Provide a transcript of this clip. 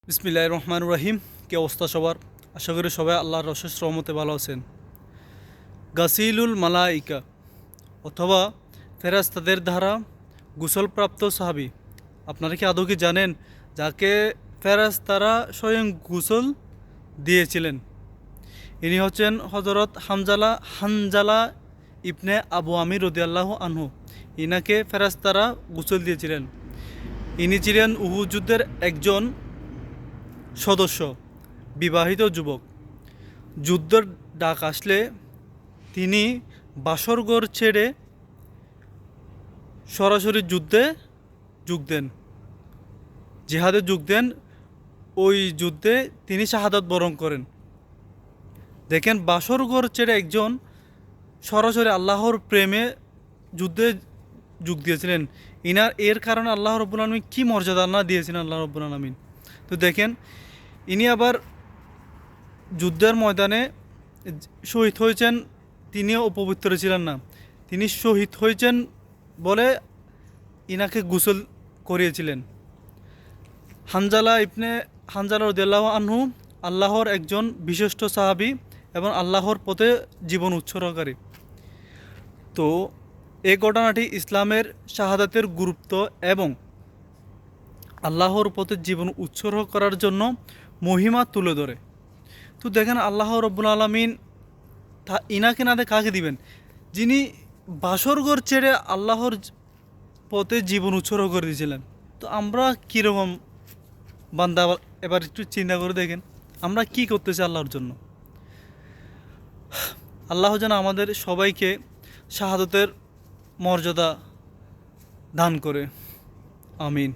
বিসমিল্লাহির রহমানির রহিম। কি অবস্থা সবার? আশা করি সবাই আল্লাহর অশেষ রহমতে ভালো আছেন। গাসিলুল মালাইকা অথবা ফেরেশতাদের দ্বারা গোসলপ্রাপ্ত সাহাবী, আপনারা কি আদৌ কি জানেন যাকে ফেরেশতারা স্বয়ং গোসল দিয়েছিলেন? ইনি হচ্ছেন হযরত হানজালা ইবনে আবু আমির রাদিয়াল্লাহু আনহু। ইনাকে ফেরেশতারা গোসল দিয়েছিলেন। ইনি ছিলেন উহুদ যুদ্ধের একজন সদস্য, বিবাহিত যুবক। যুদ্ধের ডাক আসলে তিনি বাসরঘর ছেড়ে সরাসরি যুদ্ধে যোগ দেন, জিহাদে যোগ দেন। ওই যুদ্ধে তিনি শাহাদাত বরণ করেন। দেখেন, বাসরঘর ছেড়ে একজন সরাসরি আল্লাহর প্রেমে যুদ্ধে যোগ দিয়েছিলেন। এর কারণে আল্লাহ রব্বুল আলামিন কী মর্যাদা না দিয়েছিলেন আল্লাহ রব্বুল আলামিন। তো দেখেন, ইনি আবার যুদ্ধের ময়দানে শহীদ হয়েছেন। তিনিও অপবিত্র ছিলেন না, তিনি শহীদ হয়েছেন বলে ইনাকে গোসল করিয়েছিলেন। হানজালা রাদিয়াল্লাহু আনহু আল্লাহর একজন বিশিষ্ট সাহাবী এবং আল্লাহর পথে জীবন উৎসর্গকারী। তো এই ঘটনাটি ইসলামের শাহাদাতের গুরুত্ব এবং আল্লাহর পথে জীবন উৎসর্গ করার জন্য মহিমা তুলে ধরে। তো দেখেন, আল্লাহ রব্বুল আলামিন ইনাকে না কাকে দিবেন, যিনি বাসরঘর ছেড়ে আল্লাহর পথে জীবন উৎসর্গ করে দিয়েছিলেন। তো আমরা কীরকম বান্দা, এবার একটু চিন্তা করে দেখেন আমরা কি করতেছি আল্লাহর জন্য। আল্লাহ যেন আমাদের সবাইকে শাহাদতের মর্যাদা দান করে। আমিন।